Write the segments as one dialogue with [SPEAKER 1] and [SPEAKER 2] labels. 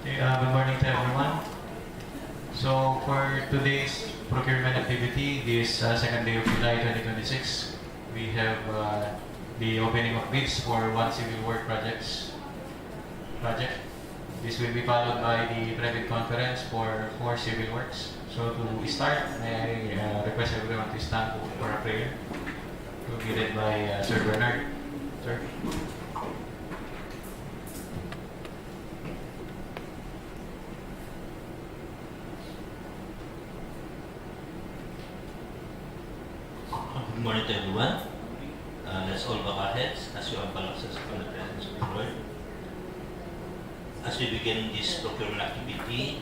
[SPEAKER 1] Okay, good morning to everyone. So for today's procurement activity, this second day of July 2026, we have the opening of bids for one civil work project. This will be followed by the private conference for 4 civil works. So to start, may I request everyone to stand for a prayer to be led by Sir Bernard. Sir.
[SPEAKER 2] Good morning to everyone. Let's all bow our heads as we humble ourselves from the presence of the Lord. As we begin this procurement activity,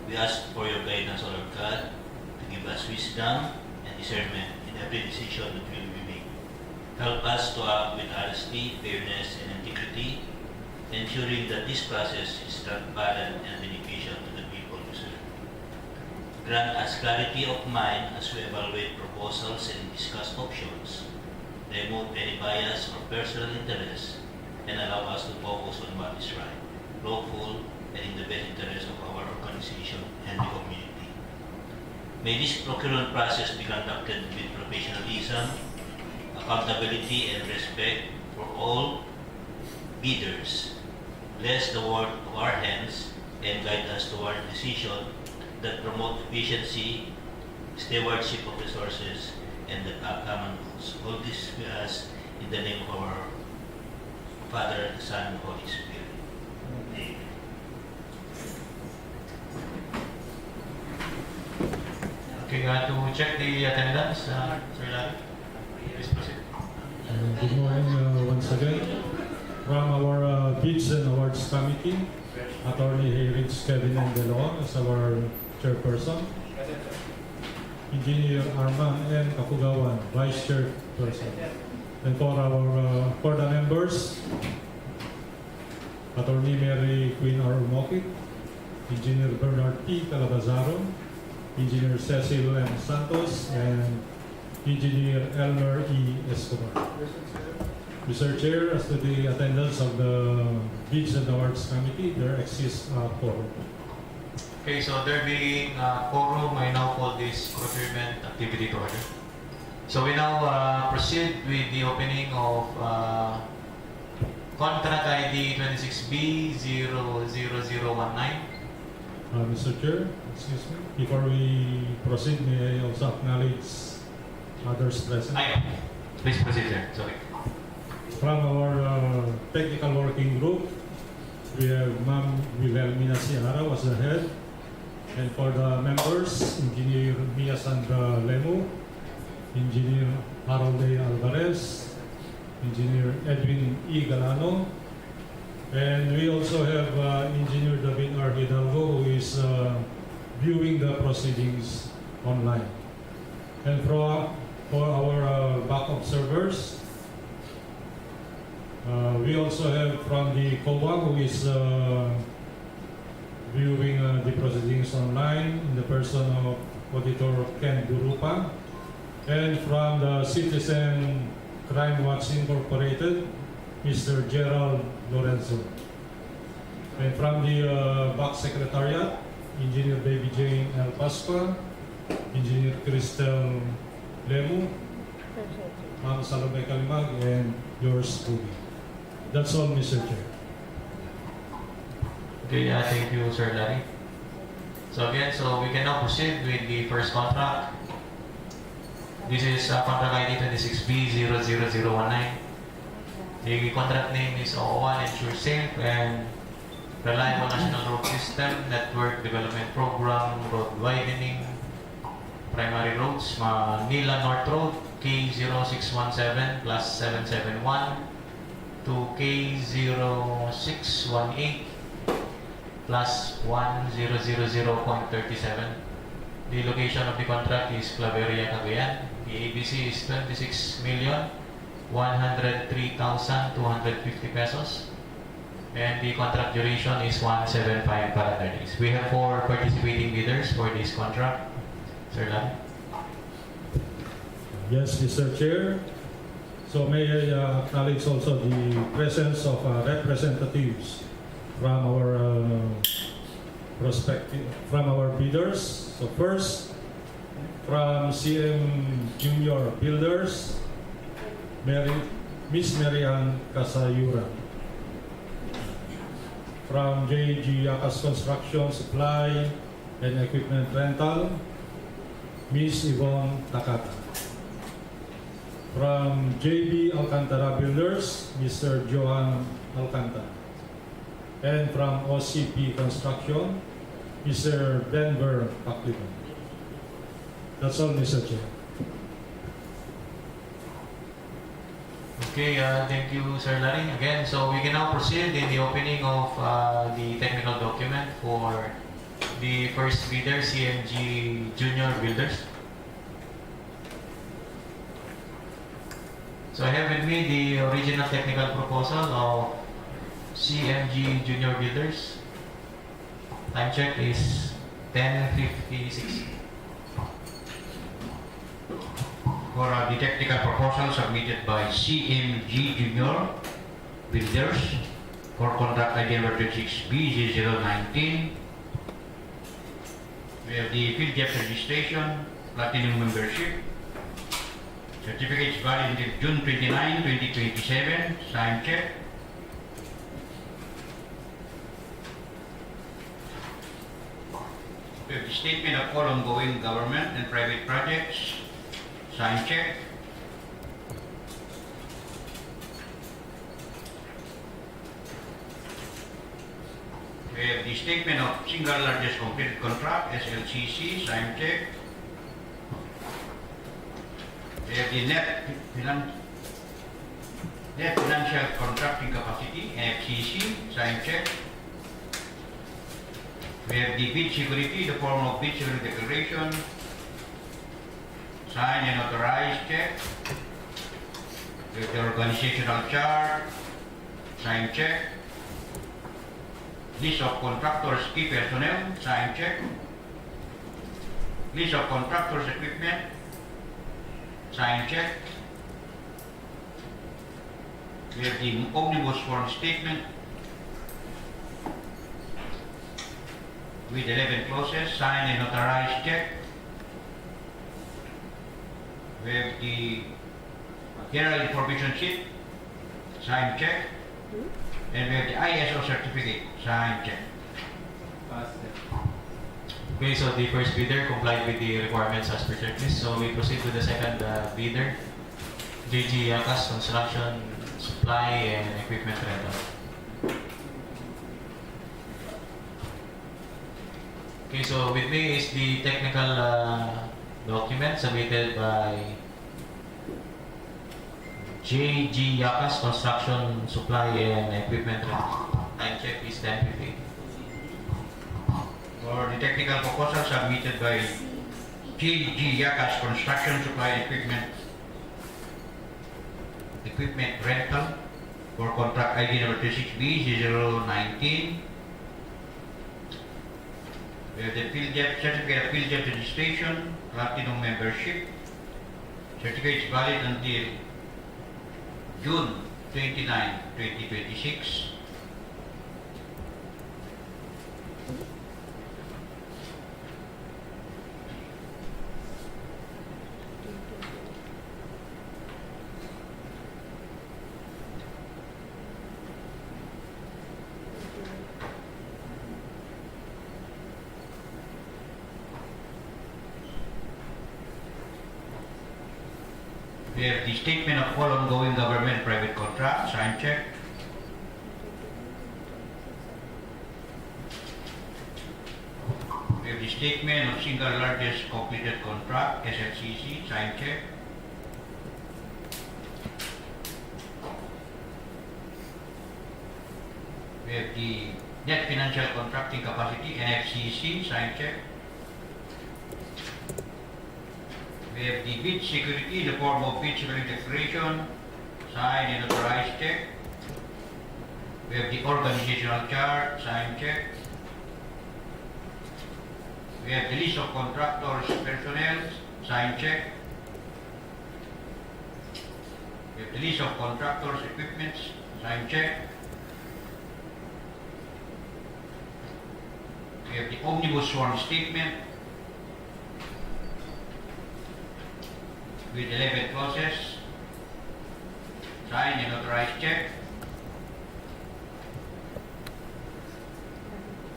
[SPEAKER 2] we ask for your guidance, O Lord God, to give us wisdom and discernment in every decision that will be made. Help us to act with honesty, fairness, and integrity, ensuring that this process is transparent and dedication to the people we serve. Grant us clarity of mind as we evaluate proposals and discuss options. Remove any bias or personal interest and allow us to focus on what is right, lawful, and in the best interest of our organization and the community. May this procurement process be conducted with professionalism, accountability, and respect for all bidders. Bless the work of our hands and guide us toward decisions that promote efficiency, stewardship of resources, and the common goals. All this we ask in the name of our Father, the Son, and the Holy Spirit. Amen.
[SPEAKER 1] Okay, to check the attendance, Sir Larry, please proceed.
[SPEAKER 3] Good morning once again. From our Bids and Awards Committee, Attorney Hayridge Kevin and DeLeon as our chairperson. Engineer Arman and Cauayan, vice chairperson. And for the members, Attorney Mary Queen R. Mokit, Engineer Bernard P. Calabazaro, Engineer Cecil M. Santos, and Engineer Elmer E. Escobar. Mr. Chair, as to the attendance of the Bids and Awards Committee, there exists a quorum.
[SPEAKER 1] Okay, so there being quorum, I now call this procurement activity to order. So we now proceed with the opening of contract ID 26B00019.
[SPEAKER 3] Mr. Chair, excuse me, before we proceed, may I also acknowledge others present?
[SPEAKER 1] Please proceed, sir. Sorry.
[SPEAKER 3] From our technical working group, we have Ma'am Wilhelmina Ciara was the head. And for the members, Engineer Mia Sandra Lemo, Engineer Harold A. Alvarez, Engineer Edwin E. Galano, and we also have Engineer David R. Hidalgo, who is viewing the proceedings online. And for our back observers, we also have from the COA, who is viewing the proceedings online in the person of Auditor Ken Durupa, and from the Citizen Crime Watch Incorporated, Mr. Gerald Lorenzo. And from the back secretariat, Engineer Baby Jane L. Pasqua, Engineer Cristel Lemu, Ma'am Salome Kalimag, and yours truly. That's all, Mr. Chair.
[SPEAKER 1] Okay, thank you, Sir Larry. So again, we can now proceed with the first contract. This is contract ID 26B00019. The contract name is O1 Ensure Safe and Reliable National Road System Network Development Program Road Widening Primary Roads Manila North Road K0617 plus 771 to K0618 plus 1000.37. The location of the contract is Claveria, Cauayan. The ABC is 26,103,250 pesos. And the contract duration is 175 calendar days. We have 4 participating bidders for this contract. Sir Larry.
[SPEAKER 3] Yes, Mr. Chair. So may I acknowledge also the presence of representatives from our from our bidders. So first, from CM Junior Builders, Miss Marian Casayura. From JG Yakas Construction Supply and Equipment Rental, Miss Yvonne Takata. From JB Alcantara Builders, Mr. Johan Alcantara. And from OCP Construction, Mr. Denver Pacliban. That's all, Mr. Chair.
[SPEAKER 1] Okay, thank you, Sir Larry. Again, so we can now proceed in the opening of the technical document for the first bidder, CMG Junior Builders. So I have with me the original technical proposal of CMG Junior Builders. Time check is 10:56.
[SPEAKER 4] For the technical proposal submitted by CMG Junior Builders for contract ID number 26B0019. We have the field depth registration, platinum membership, certificates valid until June 29, 2027, sign check. We have the statement of all ongoing government and private projects, sign check. We have the statement of single largest completed contract, SLCC, sign check. We have the net financial contracting capacity, NFCC, sign check. We have the bid security, the form of bid security declaration, sign and authorize, check. We have the organizational chart, sign, check. List of contractors, key personnel, sign, check. List of contractors' equipment, sign, check. We have the omnibus form statement with 11 clauses, sign and authorize, check. We have the general information sheet, sign, check. And we have the ISO certificate, sign, check.
[SPEAKER 1] Okay, so the first bidder complied with the requirements as per checklist. So we proceed to the second bidder, JG Yakas Construction Supply and Equipment Rental. Okay, so with me is the technical document submitted by JG Yakas Construction Supply and Equipment Rental. Time check is 10:50.
[SPEAKER 4] For the technical proposal submitted by JG Yakas Construction Supply Equipment Rental for contract ID number 26B0019. We have the field depth certificate of field depth registration, platinum membership. Certificate is valid until June 29, 2026. We have the statement of all ongoing government private contracts, sign, check. We have the statement of single largest completed contract, SLCC, sign, check. We have the net financial contracting capacity, NFCC, sign, check. We have the bid security in the form of bid security declaration, sign and authorize, check. We have the organizational chart, sign, check. We have the list of contractors, personnel, sign, check. We have the list of contractors, equipments, sign, check. We We have the omnibus sworn statement with 11 clauses, signed and authorized check.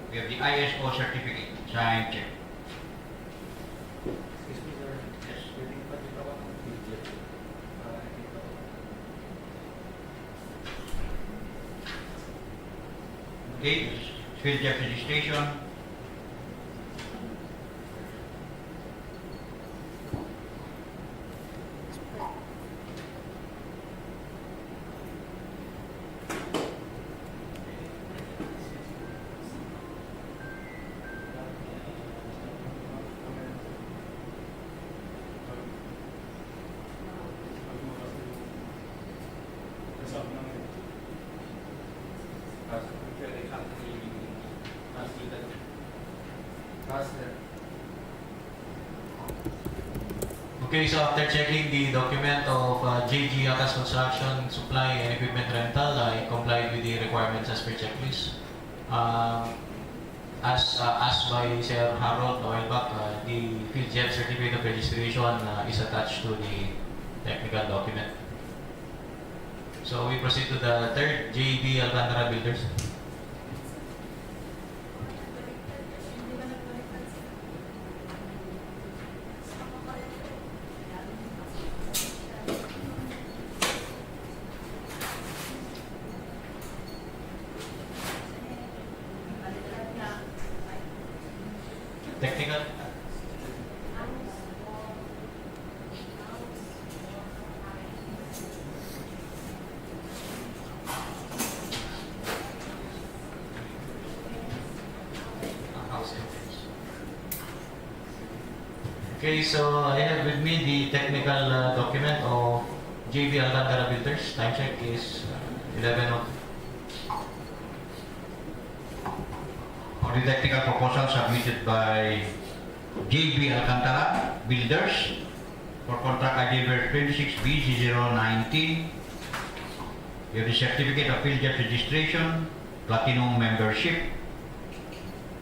[SPEAKER 4] We have the ISO certificate, signed check. Yes. Okay, field job registration.
[SPEAKER 1] Okay, so after checking the document of JG Akas Construction Supply and Equipment Rental, I complied with the requirements as per checklist. As asked by Sir Harold a while back, the field jet certificate of registration is attached to the technical document. So we proceed to the third, JB Alcantara Builders. Technical. Okay, so I have with me the technical document of JB Alcantara Builders. Time check is 11:00.
[SPEAKER 4] For the technical proposal submitted by JB Alcantara Builders for contract ID number 26B019. You have the certificate of field job registration, platinum membership.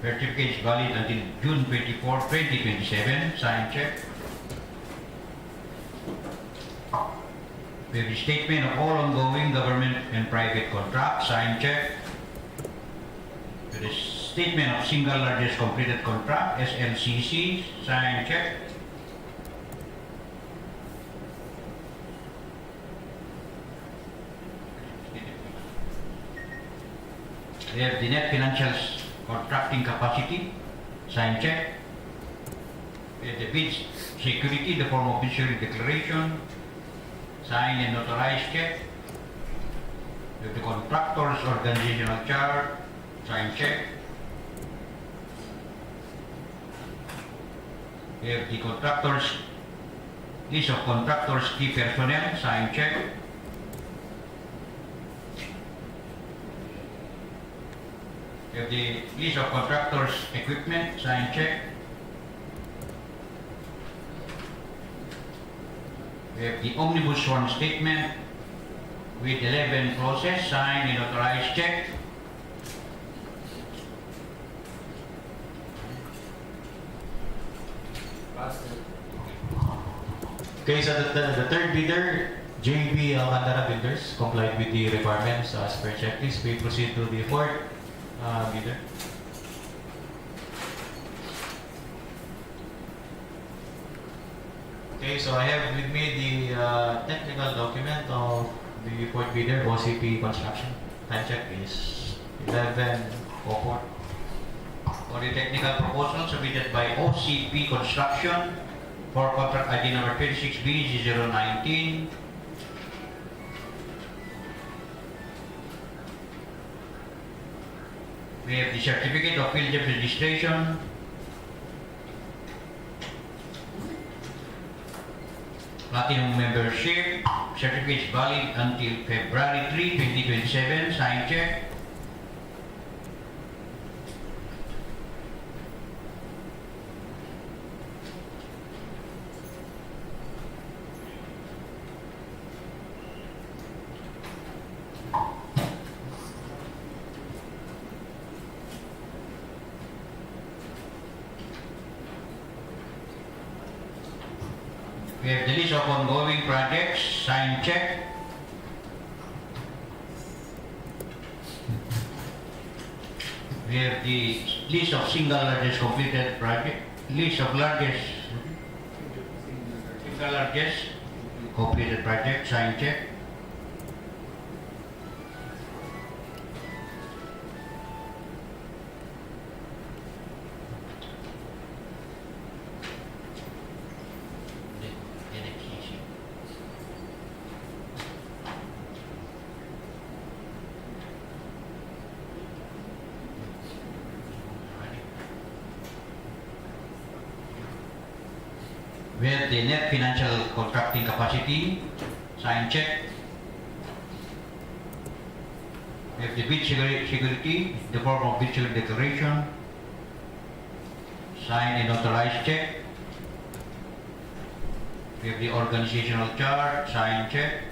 [SPEAKER 4] Certificate is valid until June 24, 2027. Sign check. We have the statement of all ongoing government and private contracts. Sign check. The statement of single largest completed contract, SLCC, sign check. We have the net financial contracting capacity, sign check. We have the bids security, the form of insurance declaration, sign and notarized check. We have the contractor's organizational chart, sign check. We have the contractors, list of contractors, key personnel, sign check. We have the list of contractors, equipment, sign check. We have the omnibus sworn statement with 11 clauses, signed and authorized check.
[SPEAKER 1] Okay, so the third bidder, JB Alcantara Builders, complied with the requirements as per checklist. We proceed to the fourth bidder. Okay, so I have with me the technical document of the fourth bidder, OCP Construction. Time check is 11:04.
[SPEAKER 4] For the technical proposal submitted by OCP Construction for contract ID number 26B019. We have the certificate of field job registration, platinum membership, certificate is valid until February 3, 2027, sign check. We have the list of ongoing projects, sign check. We have the list of single largest completed project, list of largest, single largest completed project, sign check. We have the net financial contracting capacity, sign check. We have the bid security, the form of bid security declaration, sign and authorized check. We have the organizational chart, sign check.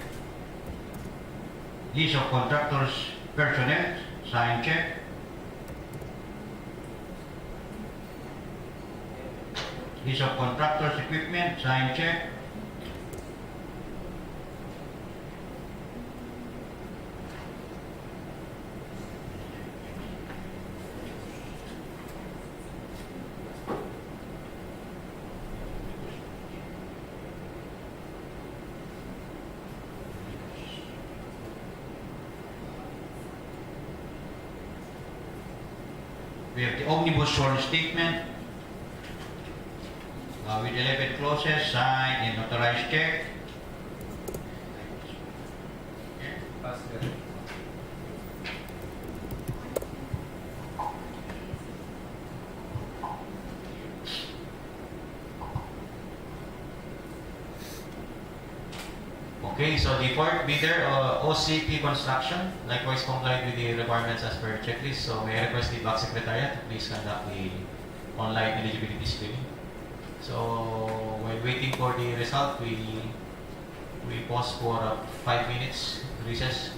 [SPEAKER 4] List of contractors personnel, sign check. List of contractors equipment, sign check. We have the omnibus sworn statement with 11 clauses, signed and authorized check.
[SPEAKER 1] Okay, so the fourth bidder, OCP Construction, likewise complied with the requirements as per checklist. So may I request the Back Secretariat to please conduct the online eligibility screening. So while waiting for the result, we pause for 5 minutes recess.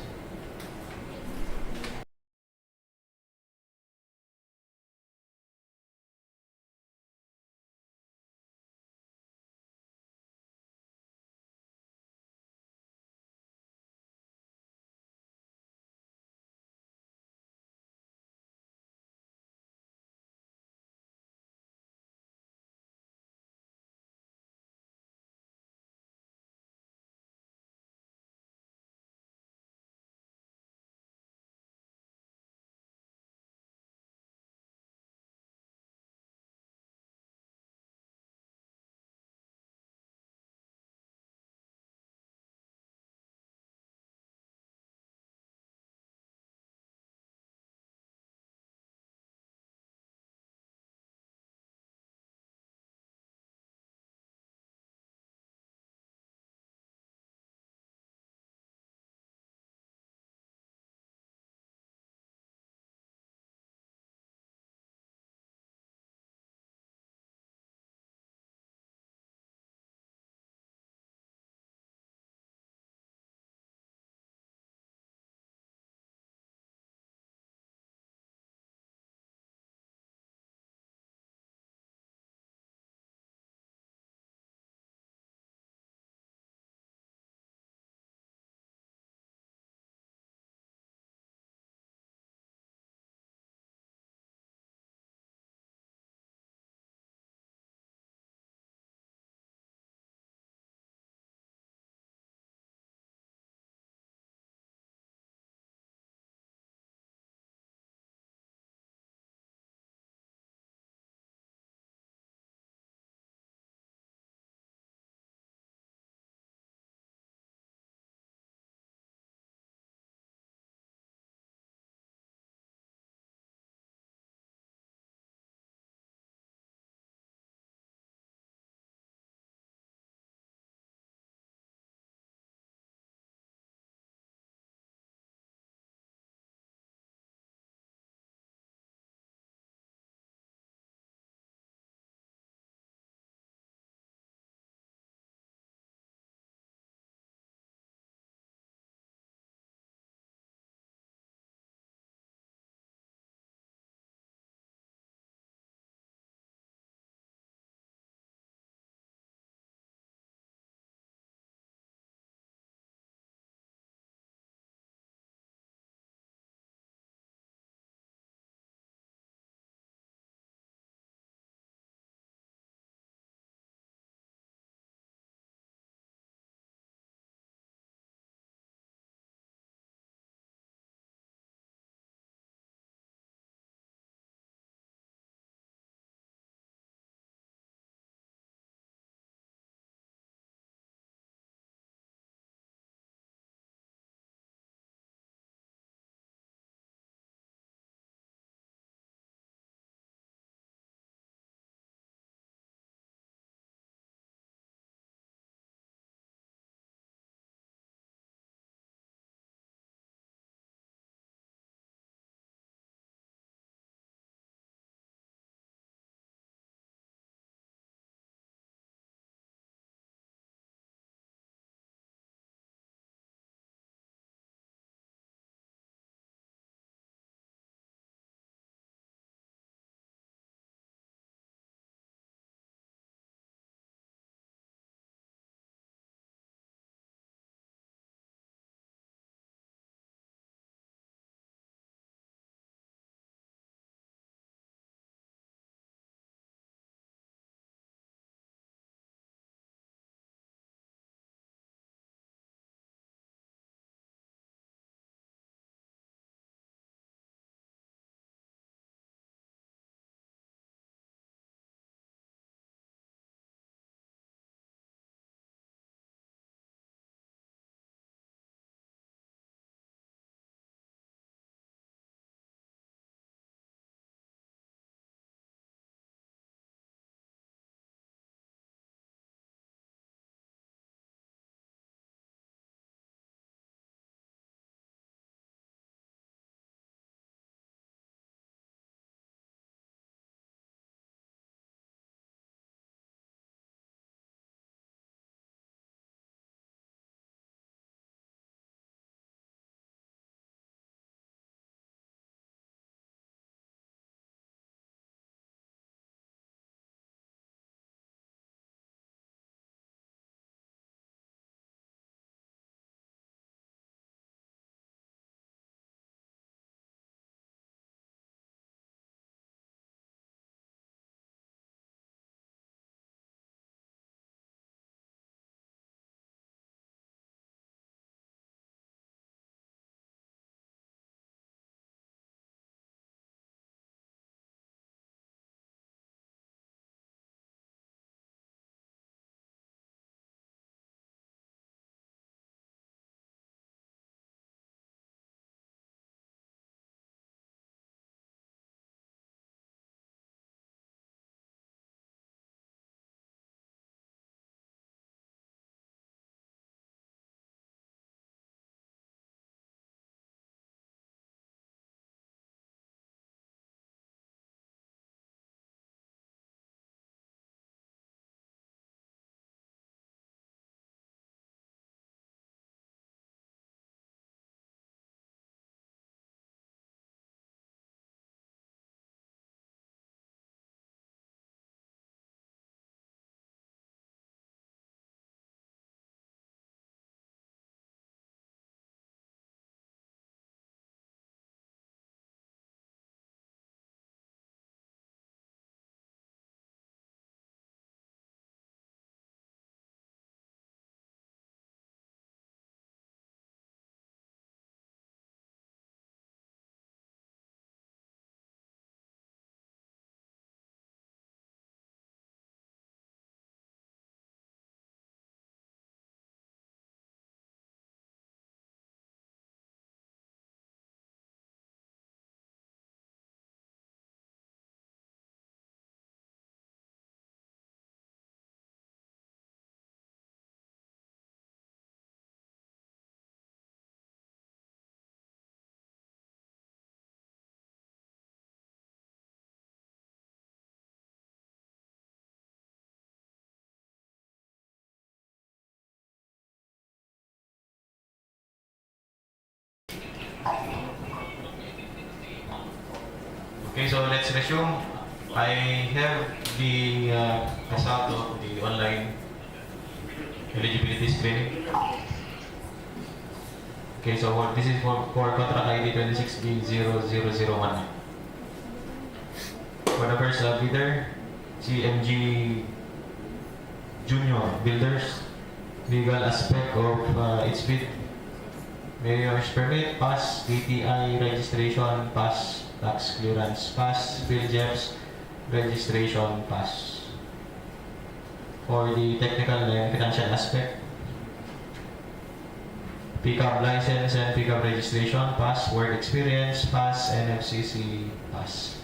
[SPEAKER 1] Okay, so let's resume. I have the result of the online eligibility screening. Okay, so this is for contract ID 26B00019. For the first bidder, CMG Junior Builders. Legal aspect of its bid. Mayor's permit, pass. DTI registration, pass. Tax clearance, pass. PhilJEPS registration, pass. For the technical and financial aspect, pickup license and pickup registration, pass. Work experience, pass. NFCC, pass.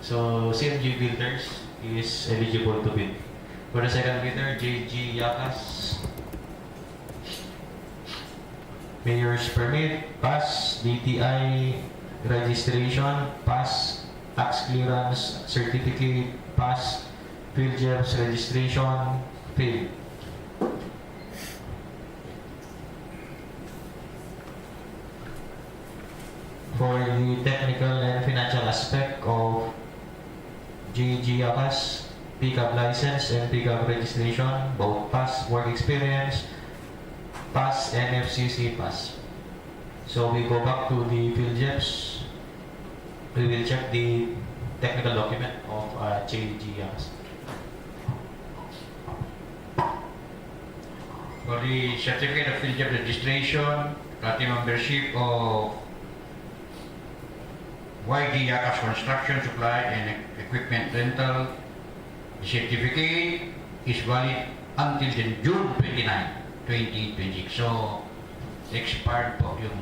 [SPEAKER 1] So CMG Builders is eligible to bid. For the second bidder, JG Yakas. Mayor's permit, pass. DTI registration, pass. Tax clearance certificate, pass. PhilJEPS registration, fail. For the technical and financial aspect of JG Yakas, pickup license and pickup registration, both pass. Work experience, pass. NFCC, pass. So we go back to the PhilJEPS. We will check the technical document of JG Yakas.
[SPEAKER 4] For the certificate of PhilJEPS registration, party membership of YG Yakas Construction Supply and Equipment Rental, the certificate is valid until June 29, 2026. So, expired po yung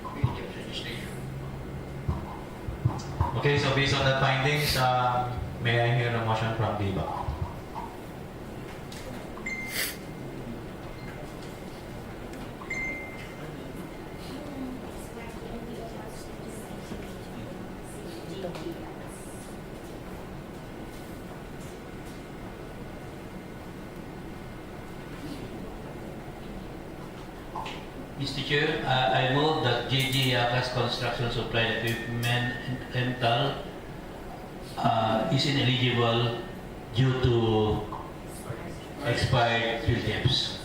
[SPEAKER 4] PhilJEPS registration.
[SPEAKER 1] Okay, so based on the findings, may I hear a motion from the back?
[SPEAKER 2] Mr. Chair, I move that JG Yakas Construction Supply and Equipment Rental is ineligible due to expired PhilJEPS.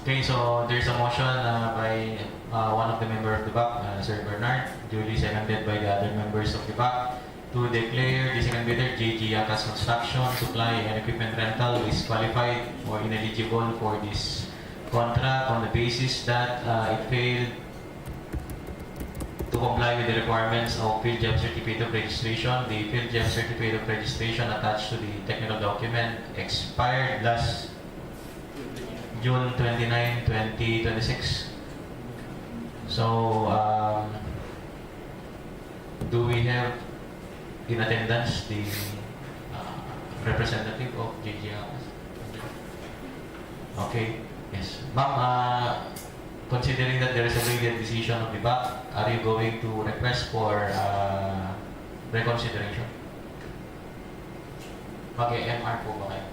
[SPEAKER 1] Okay, so there's a motion by one of the members of the back, Sir Bernard, duly seconded by the other members of the back, to declare the second bidder, JG Yakas Construction, Supply and Equipment Rental, is qualified or ineligible for this contract on the basis that it failed to comply with the requirements of PhilJEPS Certificate of Registration. The PhilJEPS Certificate of Registration attached to the technical document expired last June 29, 2026. So, do we have in attendance the representative of JG Yakas? Okay, yes. Ma'am, considering that there is a graded decision of the back, are you going to request for reconsideration? Mag-MR po ba kayo?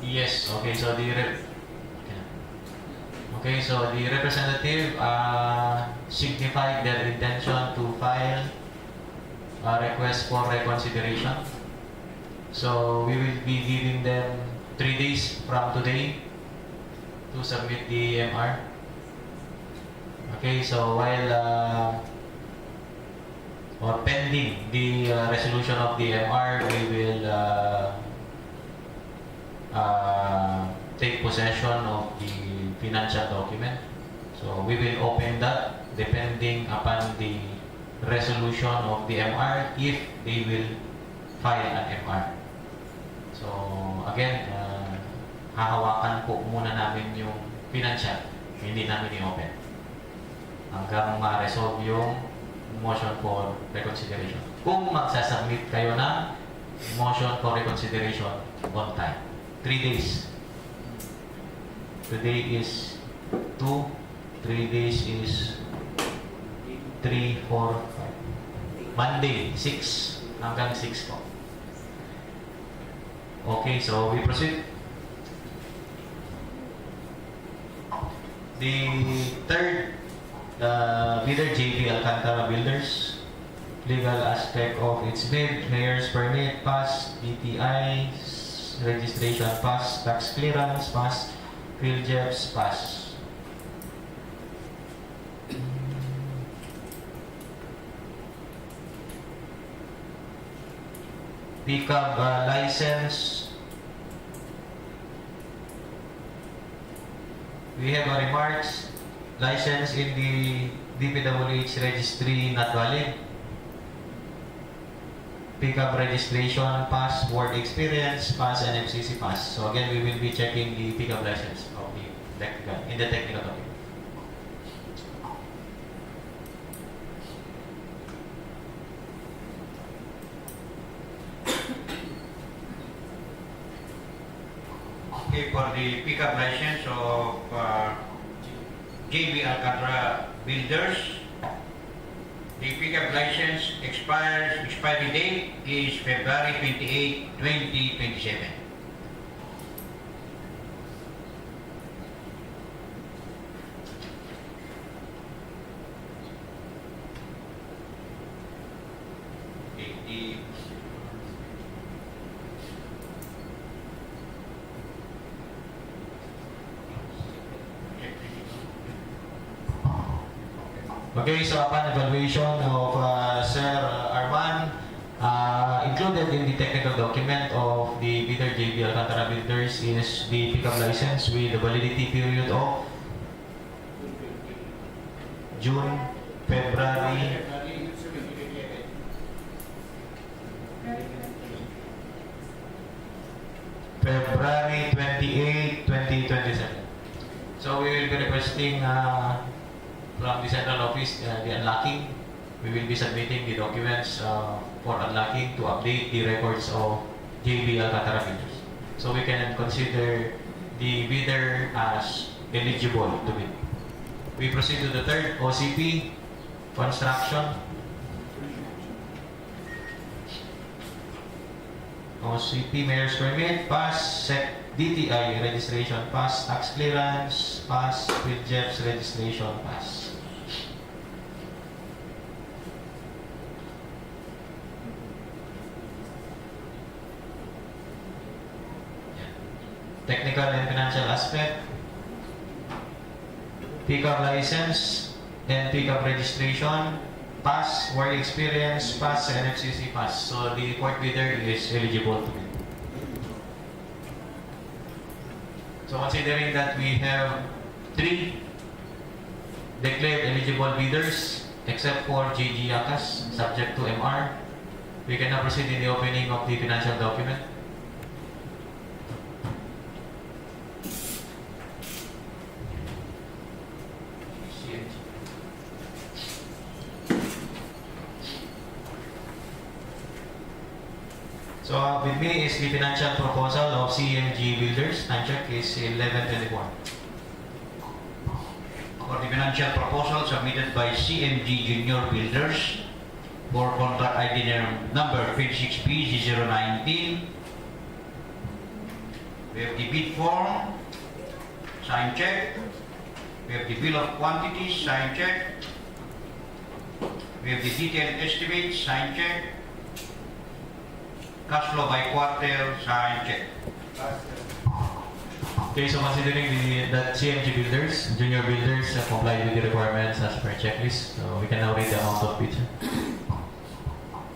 [SPEAKER 1] Yes, okay, so the representative signified their intention to file a request for reconsideration. So we will be giving them 3 days from today to submit the MR. Okay, so while or pending the resolution of the MR, we will take possession of the financial document. So we will open that depending upon the resolution of the MR if they will file an MR. So again, hahawakan po muna namin yung financial, hindi namin i-open hanggang ma-resolve yung motion for reconsideration. Kung magsasubmit kayo ng motion for reconsideration on time, 3 days. Today is 2, 3 days is 3, 4, 5. Monday, 6 hanggang 6 po. Okay, so we proceed. The third bidder, JB Alcantara Builders. Legal aspect of its bid, mayor's permit, pass, DTI, registration, pass, tax clearance, pass, field jobs, pass. Pickup license. We have a remarks. License in the DPWH registry not valid. Pickup registration, pass, work experience, pass, and FCC pass. So again, we will be checking the pickup license of the technical, in the technical topic.
[SPEAKER 4] Okay, for the pickup license of JB Alcantara Builders, the pickup license expiry date is February 28, 2027. Okay,
[SPEAKER 1] Okay, so upon evaluation of Sir Arman, included in the technical document of the bidder JB Alcantara Builders is the pickup license with the validity period of June, February, February 28, 2027. So we will be requesting from the central office the unlocking. We will be submitting the documents for unlocking to update the records of JB Alcantara Builders. So we can consider the bidder as eligible to bid. We proceed to the third, OCP, construction. OCP, mayor's permit, pass, DTI, registration, pass, tax clearance, pass, field jobs, registration, pass. Technical and financial aspect, pickup license and pickup registration, pass, work experience, pass, and FCC pass. So the fourth bidder is eligible to bid. So considering that we have 3 declared eligible bidders except for GG Yakas, subject to MR, we can now proceed in the opening of the financial document. So with me is the financial proposal of CMG Builders. Time check is 11:24.
[SPEAKER 4] for the financial proposal submitted by CMG Junior Builders for contract ID number 26P019. We have the bid form, sign check. We have the bill of quantities, sign check. We have the detailed estimate, sign check. Cash flow by quarter, sign check.
[SPEAKER 1] Okay, so considering that CMG Builders, Junior Builders complied with the requirements as per checklist, so we can now read the amount of bids.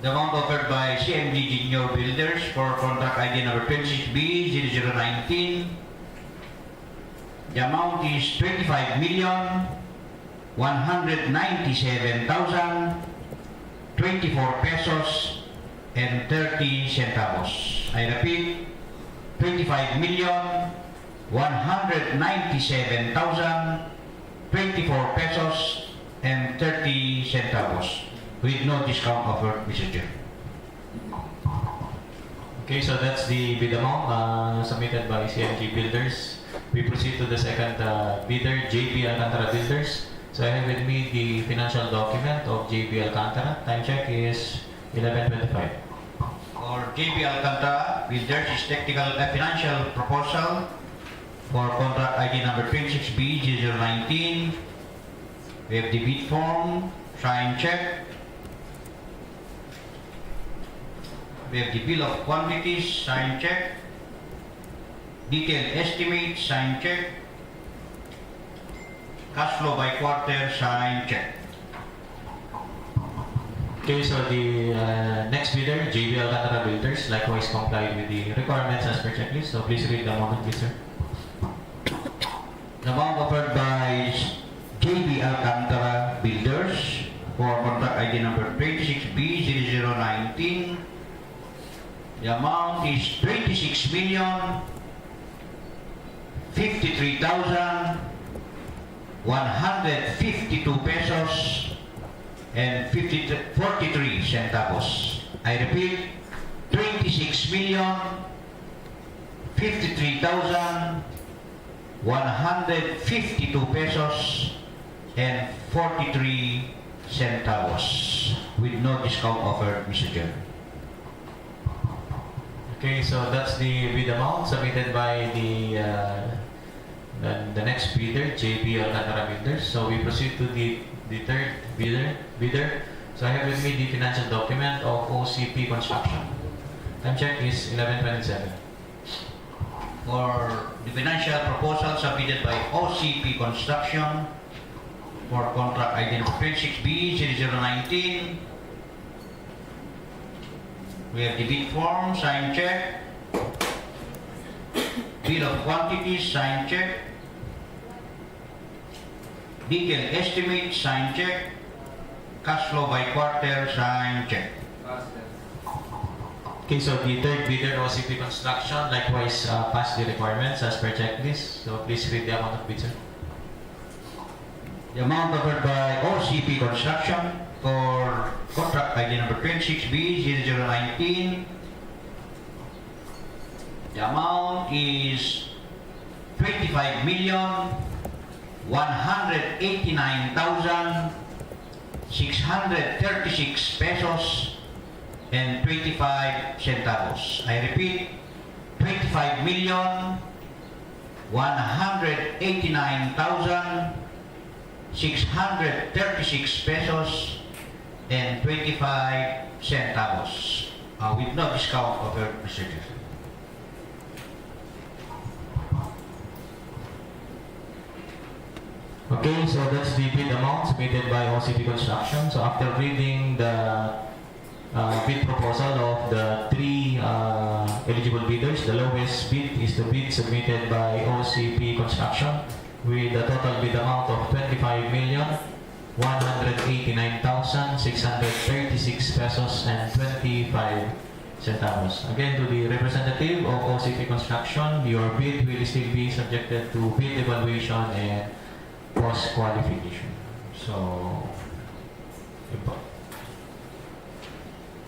[SPEAKER 4] The amount offered by CMG Junior Builders for contract ID number 26B0019. The amount is 25,197,024 pesos and 30 centavos. I repeat, 25,197,024 pesos and 30 centavos with no discount offered, Mr. Chair.
[SPEAKER 1] Okay, so that's the bid amount submitted by CMG Builders. We proceed to the second bidder, JB Alcantara Builders. So I have with me the financial document of JB Alcantara. Time check is 11:25.
[SPEAKER 4] for JB Alcantara Builders is technical financial proposal for contract ID number 26B0019. We have the bid form, sign check. We have the bill of quantities, sign check. Detailed estimate, sign check. Cash flow by quarter, sign check.
[SPEAKER 1] Okay, so the next bidder, JB Alcantara Builders, likewise complied with the requirements as per checklist. So please read the amount, please, sir.
[SPEAKER 4] The amount offered by JB Alcantara Builders for contract ID number 26B0019. The amount is 26,053,152 pesos and 43 centavos. I repeat, 26,053,152 pesos and 43 centavos with no discount offered, Mr. Chairman.
[SPEAKER 1] Okay, so that's the bid amount submitted by the next bidder, JB Alcantara Builders. So we proceed to the third bidder. So I have with me the financial document of OCP Construction. Time check is 11:27.
[SPEAKER 4] For the financial proposal submitted by OCP Construction for contract ID number 26B0019. We have the bid form, sign check. Bill of quantities, sign check. Detailed estimate, sign check. Cash flow by quarter, sign check.
[SPEAKER 1] Okay, so the third bidder, OCP Construction, likewise passed the requirements as per checklist. So please read the amount of bid, sir.
[SPEAKER 4] The amount offered by OCP Construction for contract ID number 26B0019. The amount is 25,189,636 pesos and 25 centavos. I repeat, 25,189,636 pesos and 25 centavos with no discount offered, Mr. Chair.
[SPEAKER 1] Okay, so that's the bid amount submitted by OCP Construction. So after reading the bid proposal of the three eligible bidders, the lowest bid is the bid submitted by OCP Construction with a total bid amount of 25,189,636 pesos and 25 centavos. Again, to the representative of OCP Construction, your bid will still be subjected to bid evaluation and post-qualification. So, yun po.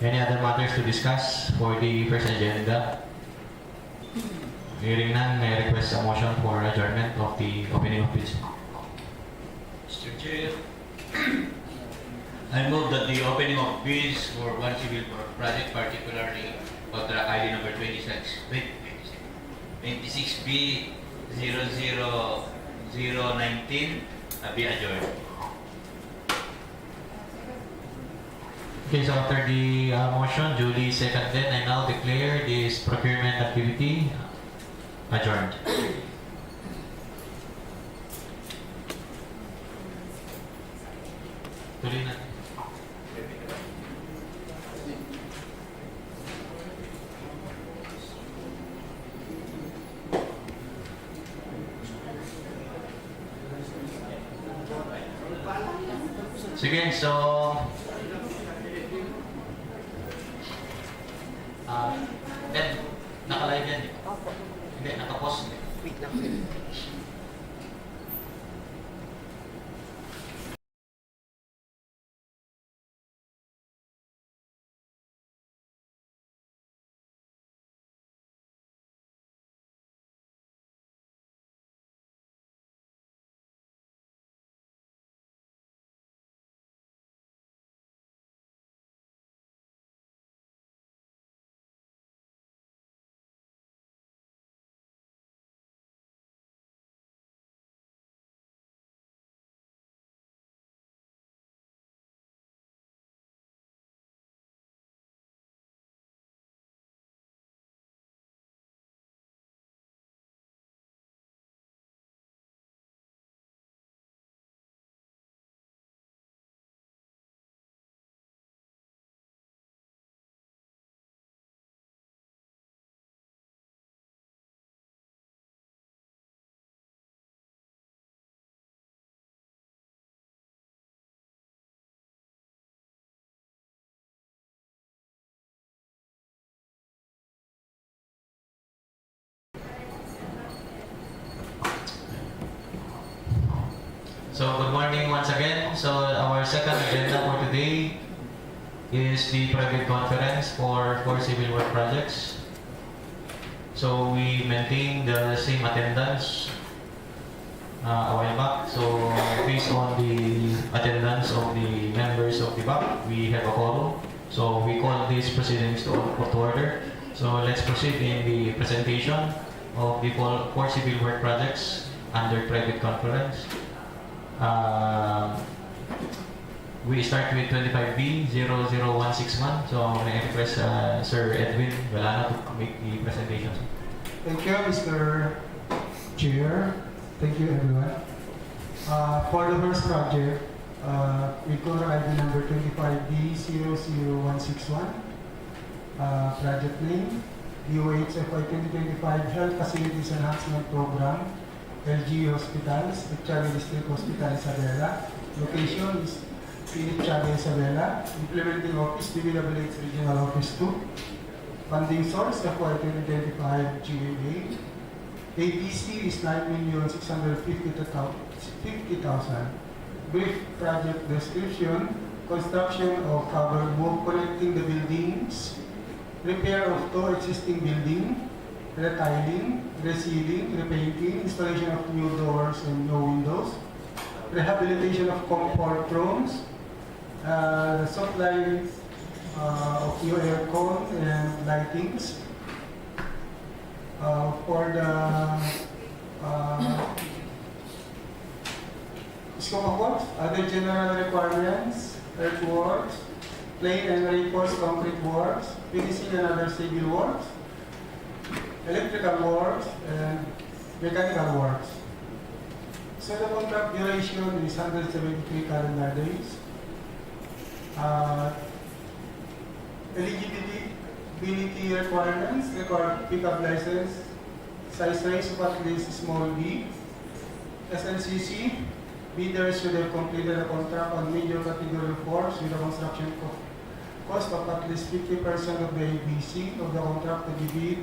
[SPEAKER 1] Any other matters to discuss for the first agenda? Hearing none, may I request a motion for adjournment of the opening of bids.
[SPEAKER 2] Mr. Chair, I move that the opening of bids for one civil project, particularly contract ID number 26B00019, be adjourned.
[SPEAKER 1] Okay, so after the motion duly seconded, I now declare this procurement activity adjourned. Tuloy na. Sige, so then naka-live yan. Hindi, naka-post.
[SPEAKER 5] Wait lang.
[SPEAKER 1] So good morning once again. So our second agenda for today is the private conference for civil work projects. So we maintain the same attendance a while back. So based on the attendance of the members of the BAC, we have a quorum. So we call these proceedings to order. So let's proceed in the presentation of the four civil work projects under private conference. We start with 25B 00161. So I'm going to request Sir Edwin Valano to make the presentation.
[SPEAKER 5] Thank you, Mr. Chair. Thank you, everyone. For the first project, we call ID number 25B 00161. Project name, DOH FY 2025 Health Facilities Enhancement Program, LG Hospitals, Echague District Hospital, Isabela. Location is in Echague, Isabela. Implementing Office, DPWH Regional Office 2. Funding source, FY 2025 GAA. APC is 9,650,000. Brief project description, construction of covered walk connecting the buildings, repair of two existing buildings, retiling, resealing, repainting, installation of new doors and new windows, rehabilitation of comfort rooms, supply of new aircon and lightings. For the scope of works, other general requirements, earthworks, plain and reinforced concrete works, finishing and other civil works, electrical works, and mechanical works. So the contract duration is 173 calendar days. Eligibility requirements require pickup license, size range of at least small b. SNCC, bidders should have completed a contract on major category of works with a construction cost of at least 50% of the ABC of the contract to be bid,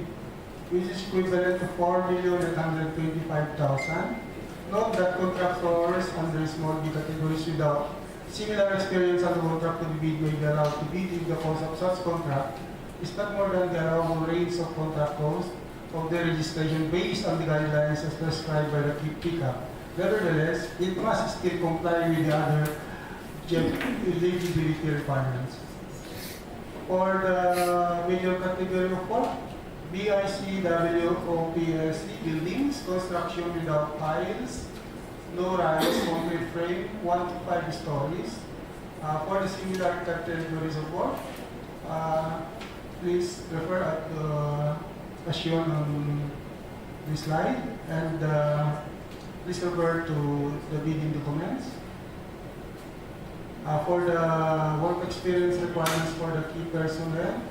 [SPEAKER 5] which is equivalent to 4,825,000. Note that contractors under small b categories without similar experience on the contract to be bid may be allowed to bid if the cost of such contract is not more than the allowable rates of contract cost of the registration based on the guidelines as prescribed by the pickup. Nevertheless, it must still comply with the other eligibility requirements. For the major category of work, BICWOPLC buildings, construction without piles, no rise, concrete frame, 1 to 5 stories. For the similar categories of work, please refer at as shown on this slide, and please refer to the bidding documents. For the work experience requirements for the key personnel,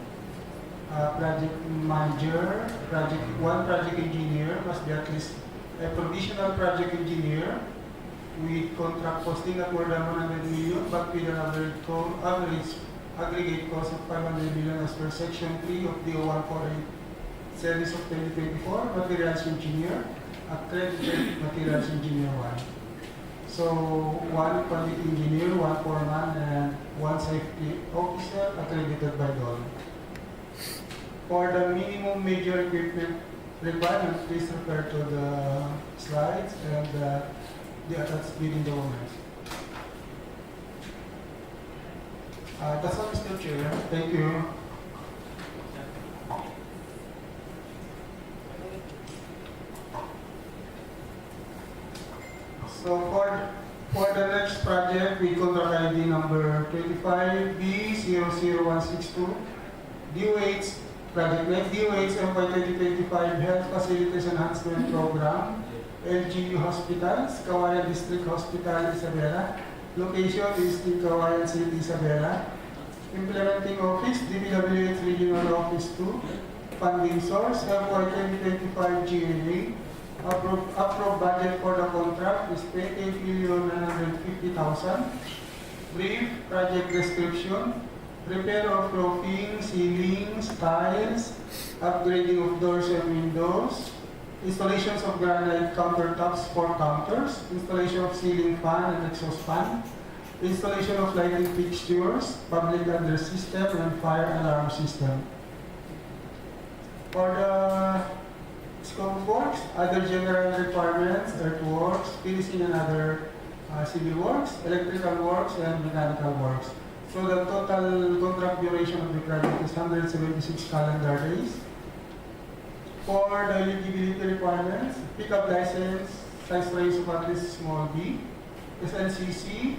[SPEAKER 5] project manager, project engineer must be at least a provisional project engineer with contract costing not more than 100 million, but with an average aggregate cost of 500 million as per section 3 of the 0148 series of 2024, materials engineer, accredited materials engineer 1. So 1 quality engineer, 1 foreman, and 1 safety officer accredited by DOL. For the minimum major equipment requirement, please refer to the slides and the attached bidding documents. That's all, Mr. Chair. Thank you. So for the next project, we contract ID number 25B00162, DOH project name, DOH FY 2025 Health Facilities Enhancement Program, LG Hospitals, Cauayan District Hospital, Isabela. Location is in Cauayan City, Isabela. Implementing Office, DPWH Regional Office 2. Funding source, FY 2025 GAA. Approved budget for the contract is 28,950,000. Brief project description, repair of roofing, ceilings, tiles, upgrading of doors and windows, installations of granite countertops for counters, installation of ceiling fan and exhaust fan, installation of lighting fixtures, public address system, and fire alarm system. For the scope of works, other general requirements, earthworks, finishing and other civil works, electrical works, and mechanical works. So the total contract duration of the project is 176 calendar days. For the eligibility requirements, pickup license, size range of at least small b, SLCC,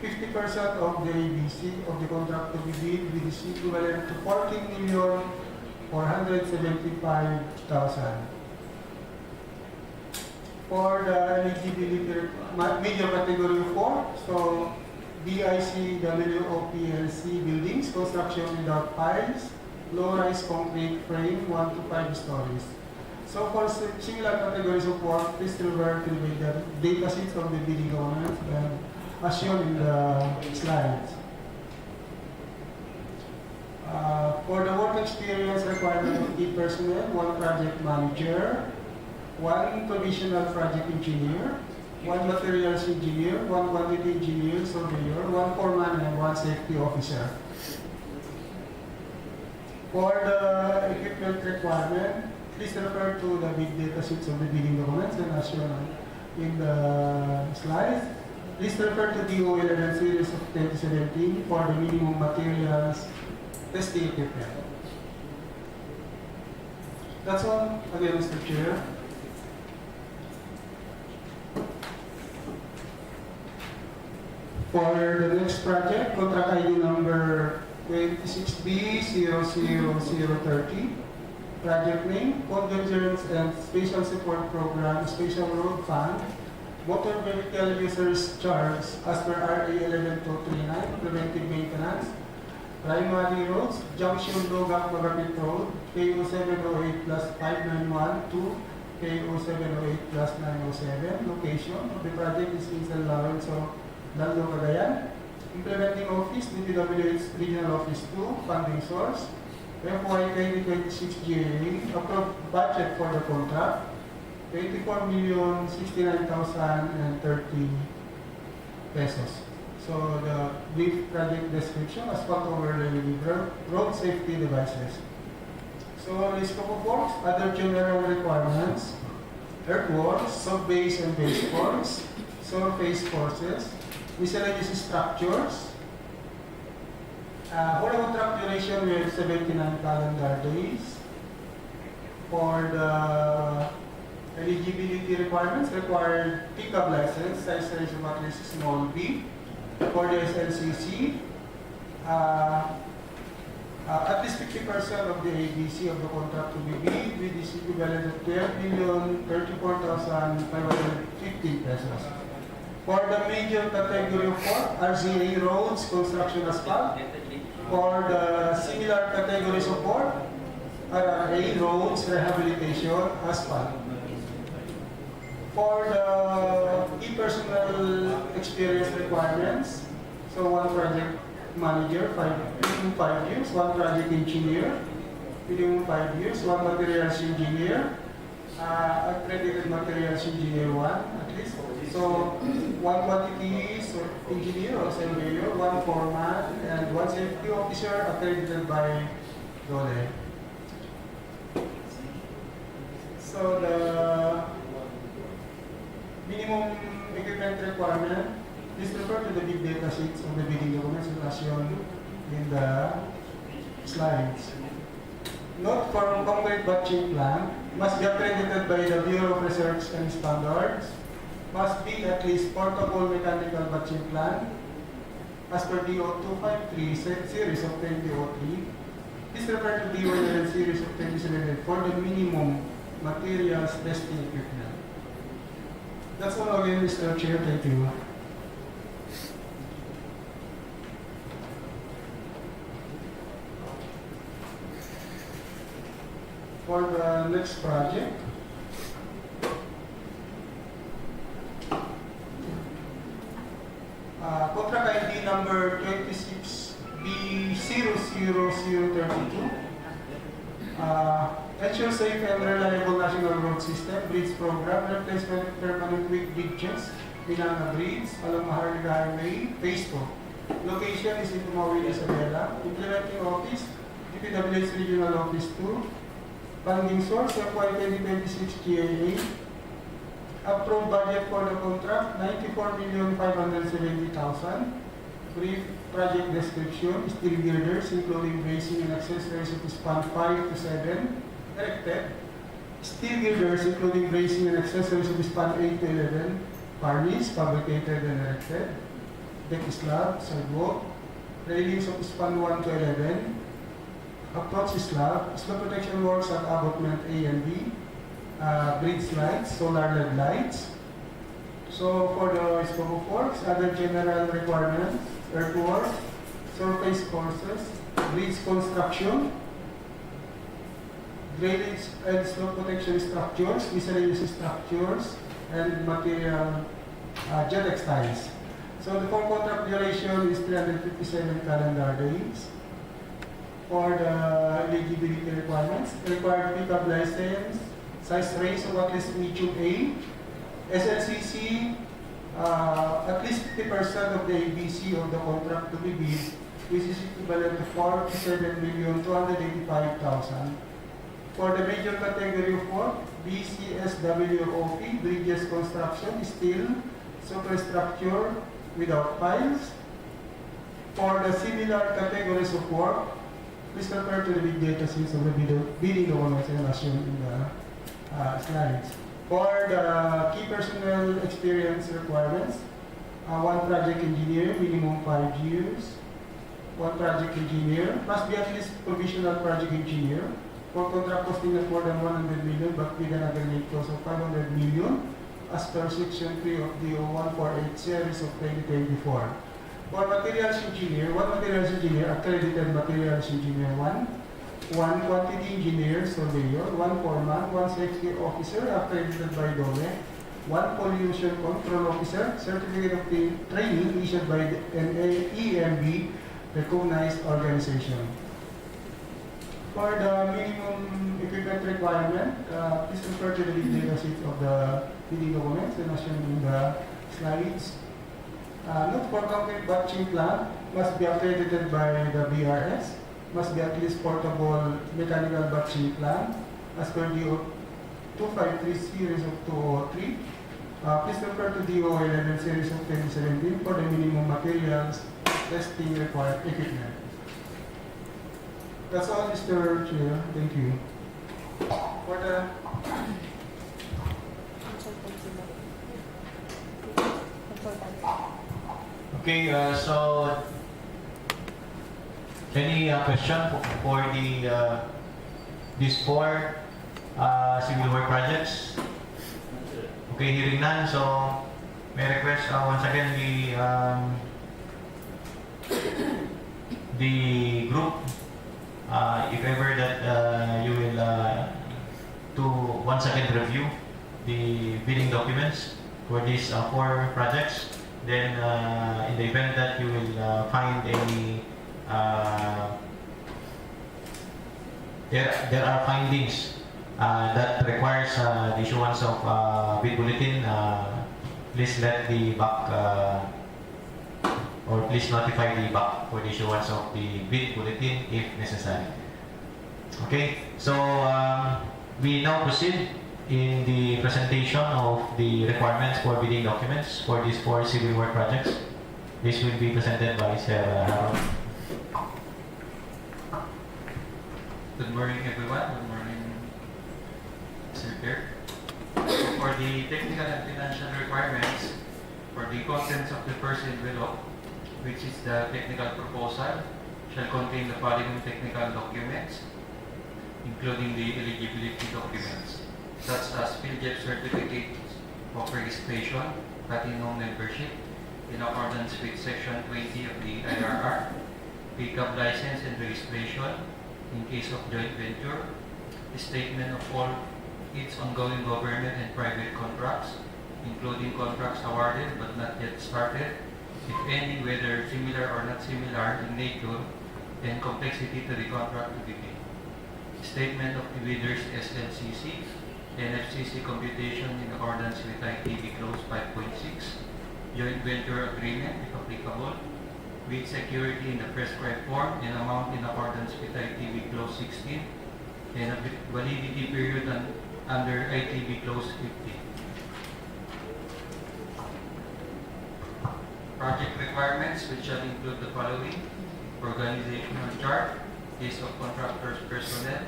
[SPEAKER 5] 50% of the ABC of the contract to be bid with is equivalent to 14,475,000. For the eligibility, major category 4, so BICWOPLC buildings, construction without piles, low-rise concrete frame, 1 to 5 stories. So for similar categories of work, please refer to the data sheets of the bidding government and as shown in the slides. For the work experience requirement of key personnel, 1 project manager, 1 provisional project engineer, 1 materials engineer, 1 quantity engineer, surveyor, 1 foreman, and 1 safety officer. For the equipment requirement, please refer to the big data sheets of the bidding documents and as shown in the slides. Please refer to DO 11 series of 2017 for the minimum materials testing equipment. That's all, again, Mr. Chair. For the next project, contract ID number 26B00030, project name, Convergence and Special Support Program, Special Road Fund, Motor Vehicle Users Charge as per RA 11239, Preventive Maintenance, Primary Roads, Junction Logac-Magapit Road, KO 708 plus 591 to KO 708 plus 907. Location of the project is in San Lorenzo, Cauayan. Implementing Office, DPWH Regional Office 2, Funding Source, FY 2026 GAA, approved budget for the contract, 24,069,030 pesos. So the brief project description, asphalt overlay road safety devices. So the scope of works, other general requirements, earthworks, sub-base and base forms, surface forces, miscellaneous structures. Whole contract duration we have 79 calendar days. For the eligibility requirements, required pickup license, size range of at least small b. For the SLCC, at least 50% of the ABC of the contract to be bid with this equivalent of 12,034,550 pesos. For the major category of work, RCA roads, construction asphalt. For the similar categories of work, RRA roads, rehabilitation, asphalt. For the key personal experience requirements, so 1 project manager, minimum 5 years, 1 project engineer, minimum 5 years, 1 materials engineer, accredited materials engineer 1 at least. So 1 quantity engineer or surveyor, 1 foreman, and 1 safety officer accredited by DOLE. So the minimum equipment requirement, please refer to the big data sheets of the bidding documents as shown in the slides. Note for concrete batching plant must be accredited by the Bureau of Research and Standards, must be at least portable mechanical batching plant as per DO 253 series of 2003. Please refer to DO 11 series of 2017 for the minimum materials testing equipment. That's all again, Mr. Chair. Thank you. For the next project, contract ID number 26B00032, ensure safe and reliable national road system, bridge program, replacement of permanent weak bridges, Minanga Bridge, along Maharlika Highway, Phase 2. Location is in Cauayan, Isabela. Implementing Office, DPWH Regional Office 2. Funding source, FY 2026 GAA. Approved budget for the contract, 94,570,000. Brief project description, steel girders including bracing and accessories of span 5 to 7, erected. Steel girders including bracing and accessories of span 8 to 11, harness, fabricated and erected. Deck slab, sidewalk, railings of span 1 to 11, approach slab, slope protection works at abutment A and B, bridge lights, solar LED lights. So for the scope of works, other general requirements, earthwork, surface courses, bridge construction, drainage and slope protection structures, miscellaneous structures, and material geotextiles. So the full contract duration is 357 calendar days. For the eligibility requirements, required pickup license, size range of at least medium A, SLCC, at least 50% of the ABC of the contract to be bid, which is equivalent to 47,285,000. For the major category of work, BCSWOP, bridges construction, steel, superstructure without piles. For the similar categories of work, please refer to the big data sheets of the bidding documents and as shown in the slides. For the key personnel experience requirements, one project engineer, minimum 5 years. One project engineer, must be at least provisional project engineer. For contract costing of more than 100 million, but with an aggregate cost of 500 million, as per Section 3 of the 0148 series of 2024. For materials engineer, one materials engineer, accredited materials engineer 1, one quantity engineer, surveyor, one foreman, one safety officer, accredited by DOLE, one pollution control officer, certificate of training issued by the EMB, recognized organization. For the minimum equipment requirement, please refer to the data sheet of the bidding documents and as shown in the slides. Not for concrete batching plant, must be accredited by the BRS, must be at least portable mechanical batching plant, as per DO 253 series of 2003. Please refer to DO 11 series of 2017 for the minimum materials testing required equipment. That's all, Mr. Chair. Thank you. For the
[SPEAKER 1] Okay, so any question for the these four civil work projects? Okay, hearing none, so may I request once again the group, if ever that you will to once again review the bidding documents for these four projects. Then, in the event that you will find any, there are findings that requires the issuance of bid bulletin, please let the BAC or please notify the BAC for the issuance of the bid bulletin if necessary. Okay, so we now proceed in the presentation of the requirements for bidding documents for these four civil work projects. This will be presented by Sir Harold.
[SPEAKER 6] Good morning, everyone. Good morning, Sir Chair. For the technical and financial requirements, for the contents of the first envelope, which is the technical proposal, shall contain the following technical documents, including the eligibility documents, such as PhilJEP certificate of registration, platinum membership, in accordance with Section 20 of the IRR, pickup license and registration in case of joint venture, statement of all its ongoing government and private contracts, including contracts awarded but not yet started, if any, whether similar or not similar in nature and complexity to the contract to be paid. Statement of the bidders SLCC, NFCC computation in accordance with ITB Clause 5.6, joint venture agreement if applicable, with security in the prescribed form and amount in accordance with ITB Clause 16, and a validity period under ITB Clause 50. Project requirements, which shall include the following: organizational chart, list of contractors' personnel,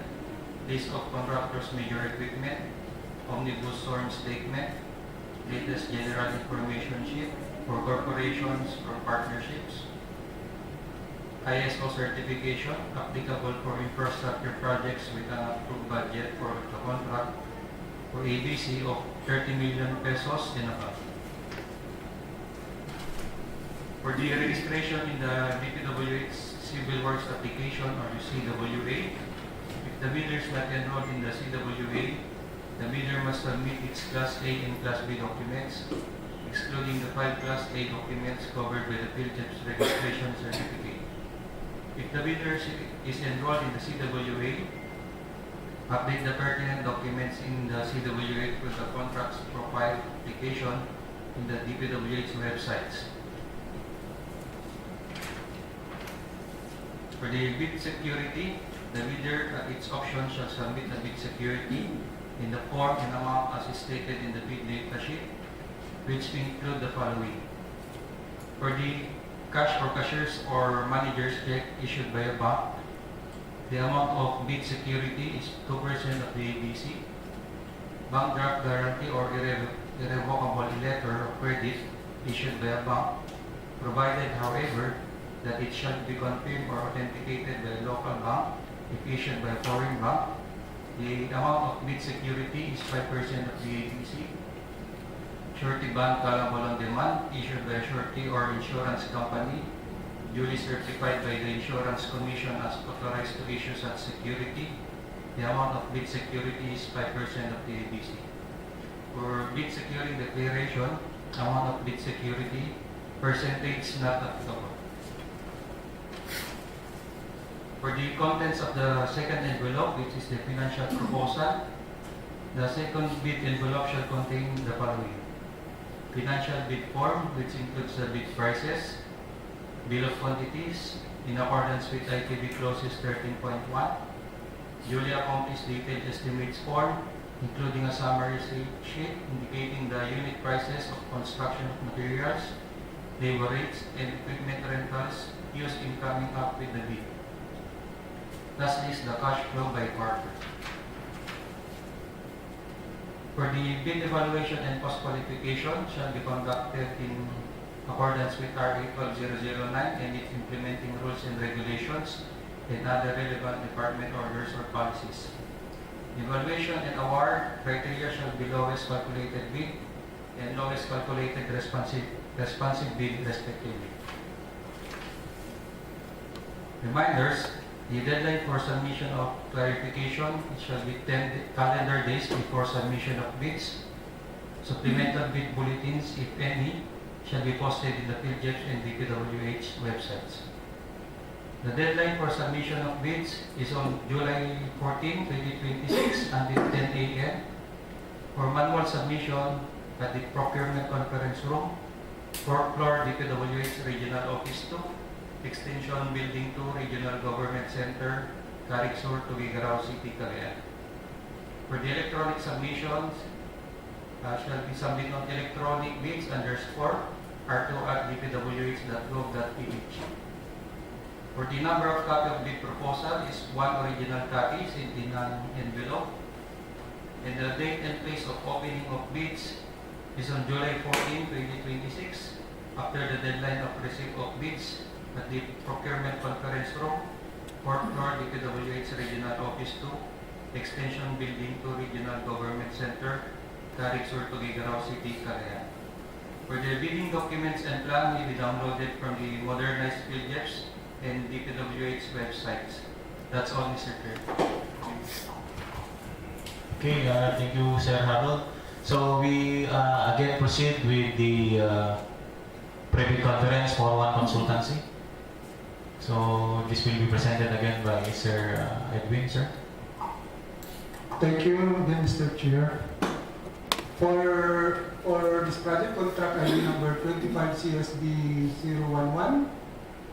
[SPEAKER 6] list of contractors' major equipment, omnibus form statement, latest general information sheet for corporations or partnerships, ISO certification applicable for infrastructure projects with an approved budget for the contract for ABC of 30 million pesos and above. For the registration in the DPWH Civil Works Application or the CWA, if the bidder is not enrolled in the CWA, the bidder must submit its Class A and Class B documents, excluding the 5 Class A documents covered by the PhilJEP's registration certificate. If the bidder is enrolled in the CWA, update the pertinent documents in the CWA with the contracts profile application in the DPWH websites. For the bid security, the bidder at its option shall submit the bid security in the form and amount as stated in the bid data sheet, which include the following. For the cash or cashiers or managers check issued by a bank, the amount of bid security is 2% of the ABC. Bank draft guarantee or irrevocable letter of credit issued by a bank, provided, however, that it shall be confirmed or authenticated by a local bank if issued by a foreign bank. The amount of bid security is 5% of the ABC. Surety bond callable on demand issued by a surety or insurance company duly certified by the Insurance Commission as authorized to issue such security. The amount of bid security is 5% of the ABC. For bid securing declaration, amount of bid security, percentage not applicable. For the contents of the second envelope, which is the financial proposal, the second bid envelope shall contain the following: financial bid form, which includes the bid prices, bill of quantities, in accordance with ITB clauses 13.1, duly accomplished detailed estimates form, including a summary sheet indicating the unit prices of construction of materials, labor rates, and equipment rentals used in coming up with the bid. Lastly is the cash flow by quarter. For the bid evaluation and cost qualification shall be conducted in accordance with RA 12009 and its implementing rules and regulations and other relevant department orders or policies. Evaluation and award criteria shall be lowest calculated bid and lowest calculated responsive bid respectively. Reminders: the deadline for submission of clarification shall be 10 calendar days before submission of bids. Supplemental bid bulletins, if any, shall be posted in the PhilJEP's and DPWH websites. The deadline for submission of bids is on July 14, 2026 until 10 a.m. For manual submission at the Procurement Conference Room, 4th floor DPWH Regional Office 2, Extension Building 2, Regional Government Center, Carig Sur, Tuguegarao City, Cauayan. For the electronic submissions, shall be submitted on electronic bids_r2@dpwh.gov.ph. For the number of copy of bid proposal is 1 original copy sent in an envelope. And the date and place of opening of bids is on July 14, 2026, after the deadline of receipt of bids at the Procurement Conference Room, 4th floor DPWH Regional Office 2, Extension Building 2, Regional Government Center, Carig Sur, Tuguegarao City, Cauayan. For the bidding documents and plan will be downloaded from the modernized PhilJEP's and DPWH websites. That's all, Mr. Chair.
[SPEAKER 1] Okay, thank you, Sir Harold. So we again proceed with the private conference for one consultancy. So this will be presented again by Sir Edwin, sir.
[SPEAKER 5] Thank you, again, Mr. Chair. For this project, contract ID number 25 CSB 011,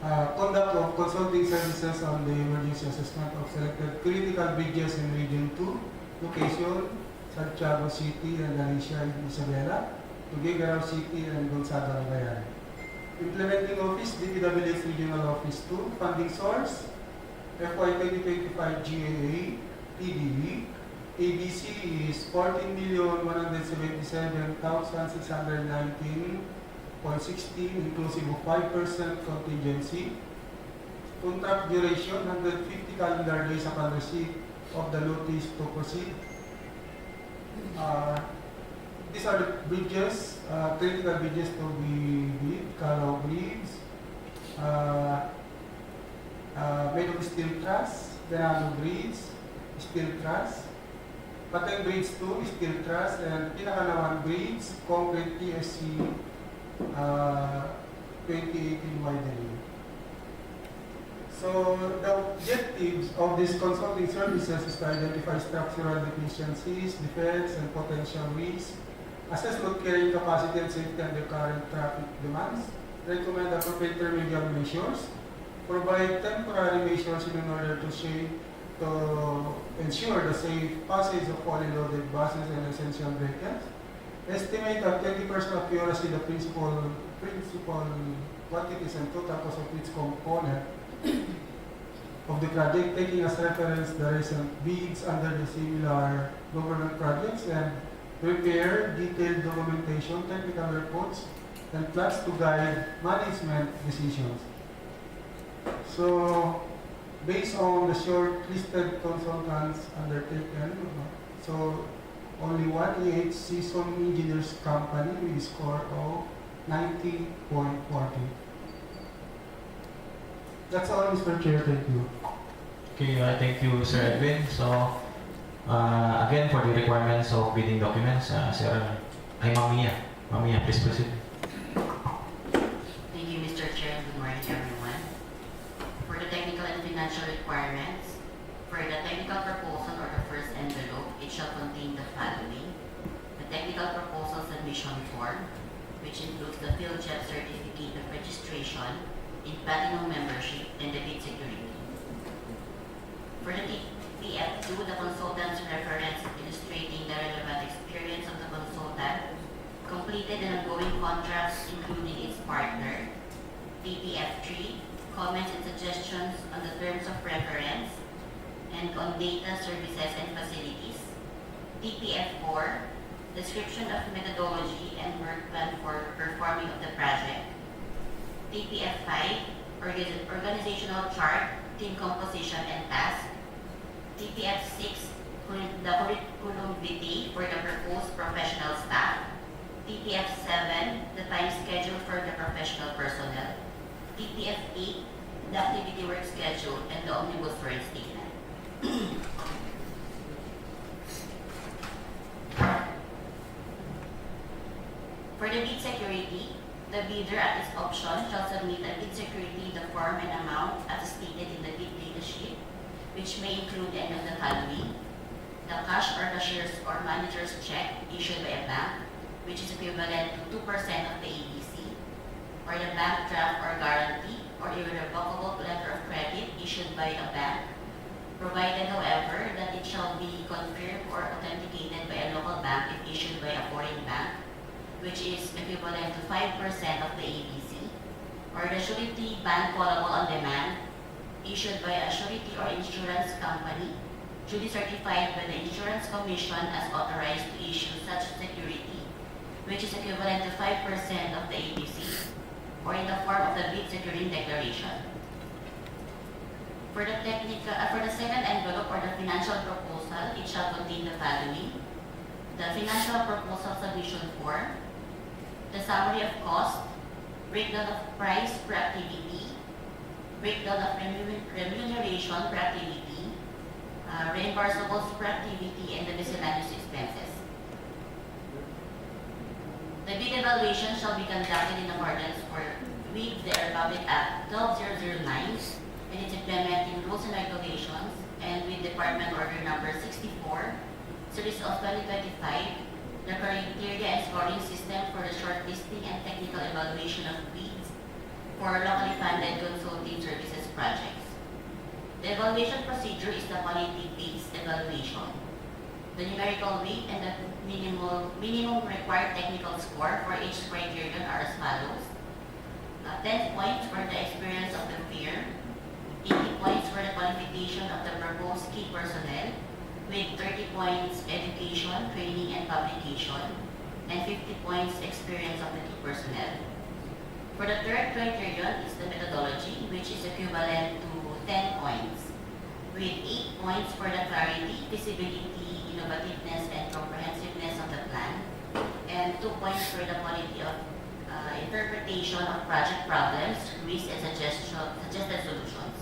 [SPEAKER 5] conduct of consulting services on the emergency assessment of selected critical bridges in Region 2, location, Santiago City and Alicia in Isabela, Tuguegarao City and Gonzaga, Cauayan. Implementing Office, DPWH Regional Office 2, funding source, FY 2025 GAA, PDB, ABC is 14,177,619.16, inclusive of 5% contingency. Contract duration, 150 calendar days upon receipt of the notice to proceed. These are the bridges, critical bridges to be built, Calao Bridge, made of steel truss, Benano Bridge, steel truss, Pateng Bridge 2, steel truss, and Pinakalawan Bridge, concrete PSC 2018 widening. So the objectives of these consulting services is to identify structural deficiencies, defects, and potential risks, assess load carrying capacity and safety under current traffic demands, recommend appropriate remedial measures, provide temporary measures in order to ensure the safe passage of fully loaded buses and essential vehicles, estimate at 20% accuracy the principal quantities and total cost of each component of the project, taking as reference the recent bids under the similar government projects, and prepare detailed documentation, technical reports, and plans to guide management decisions. So, based on the short-listed consultants undertaken, so only one EH seasoned engineers company with a score of 90.40. That's all, Mr. Chair. Thank you.
[SPEAKER 1] Okay, thank you, Sir Edwin. So, again, for the requirements of bidding documents, Sir, Ma'am Mia. Ma'am Mia, please proceed.
[SPEAKER 7] Thank you, Mr. Chair. Good morning, everyone. For the technical and financial requirements, for the technical proposal or the first envelope, it shall contain the following: the technical proposal submission form, which includes the PhilJEP certificate of registration in platinum membership and the bid security. For the TPF2, the consultant's reference illustrating the relevant experience of the consultant, completed and ongoing contracts including its partner. TPF3, comments and suggestions on the terms of reference and on data, services, and facilities. TPF4, description of methodology and work plan for performing of the project. TPF5, organizational chart, team composition and task. TPF6, the curriculum vitae for the proposed professional staff. TPF7, the time schedule for the professional personnel. TPF8, the activity work schedule and the omnibus rent statement. For the bid security, the bidder at his option shall submit a bid security the form and amount as stated in the bid data sheet, which may include any of the following: the cash or cashier's or manager's check issued by a bank, which is equivalent to 2% of the ABC, or the bank draft or guarantee or irrevocable letter of credit issued by a bank, provided, however, that it shall be confirmed or authenticated by a local bank if issued by a foreign bank, which is equivalent to 5% of the ABC, or the surety bank callable on demand, issued by a surety or insurance company, duly certified by the Insurance Commission as authorized to issue such security, which is equivalent to 5% of the ABC, or in the form of the bid securing declaration. For the second envelope or the financial proposal, it shall contain the following: the financial proposal submission form, the summary of cost, breakdown of price per activity, breakdown of remuneration per activity, reimbursables per activity, and the miscellaneous expenses. The bid evaluation shall be conducted in accordance with the Republic Act 12009 and its implementing rules and regulations, and with Department Order Number 64 Series of 2025, the criteria and scoring system for the shortlisting and technical evaluation of bids for locally funded consulting services projects. The evaluation procedure is the quality-based evaluation. The numerical weight and the minimum required technical score for each criterion are as follows. 10 points for the experience of the peer, 80 points for the qualification of the proposed key personnel, with 30 points education, training, and publication, and 50 points experience of the key personnel. For the third criterion is the methodology, which is equivalent to 10 points, with 8 points for the clarity, feasibility, innovativeness, and comprehensiveness of the plan, and 2 points for the quality of interpretation of project problems, risks, and suggested solutions.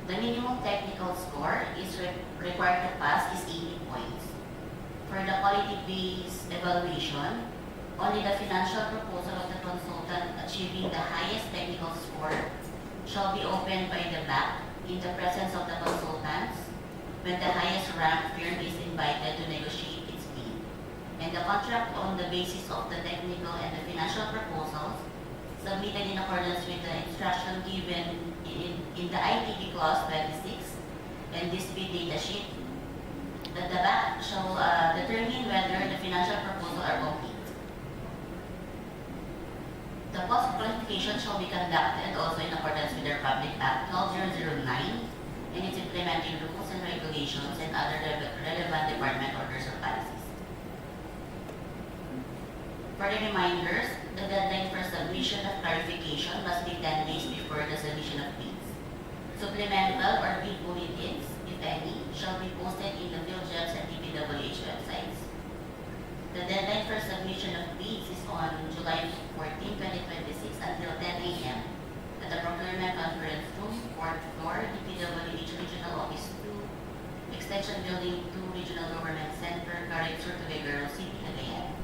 [SPEAKER 7] The minimum technical score is required to pass is 80 points. For the quality-based evaluation, only the financial proposal of the consultant achieving the highest technical score shall be opened by the MAC in the presence of the consultants when the highest ranked firm is invited to negotiate its bid. And the contract on the basis of the technical and the financial proposals submitted in accordance with the instruction given in the ITB Clause 26 and this bid data sheet, that the MAC shall determine whether the financial proposal are complete. The post-qualification shall be conducted also in accordance with the Republic Act 12009 and its implementing rules and regulations and other relevant department orders or policies. For the reminders, the deadline for submission of clarification must be 10 days before the submission of bids. Supplemental or bid bulletins, if any, shall be posted in the PhilJobs and DPWH websites. The deadline for submission of bids is on July 14, 2026 until 10 a.m. at the Procurement Conference Room, 4th floor, DPWH Regional Office 2, Extension Building 2, Regional Government Center, Carrizo, Tuguegarao City, Cauayan.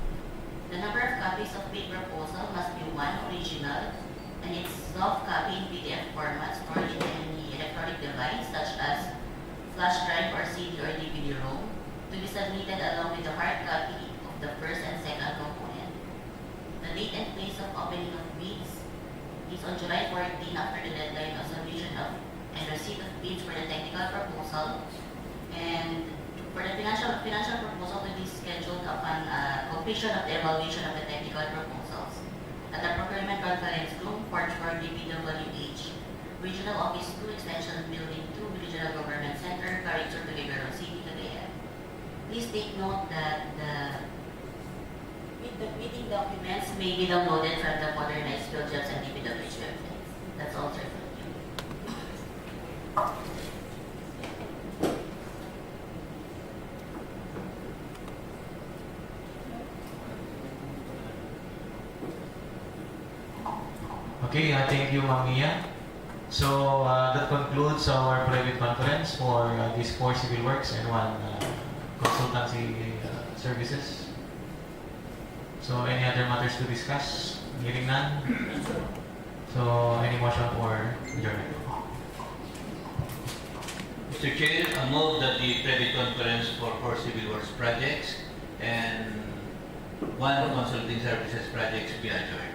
[SPEAKER 7] The number of copies of bid proposal must be 1 original and its soft copy in PDF format stored in any electronic device such as flash drive or CD or DVD-ROM to be submitted along with the hard copy of the first and second component. The date and place of opening of bids is on July 14 after the deadline of submission of and receipt of bids for the technical proposal, and for the financial proposal to be scheduled upon completion of the evaluation of the technical proposals at the Procurement Conference Room, 4th floor, DPWH, Regional Office 2, Extension Building 2, Regional Government Center, Carrizo, Tuguegarao City, Cauayan. Please take note that the bidding documents may be downloaded from the modernized PhilJobs and DPWH websites. That's all, sir. Thank you.
[SPEAKER 1] Okay, thank you, Ma'am Mia. So that concludes our private conference for these 4 civil works and 1 consultancy services. So any other matters to discuss? Hearing none. So any motion for adjournment?
[SPEAKER 2] Mr. Chair, I move that the private conference for 4 civil works projects and 1 consulting services projects be adjourned.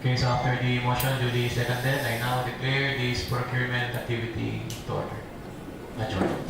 [SPEAKER 1] Okay, so after the motion duly seconded, I now declare this procurement activity to order. Adjourned.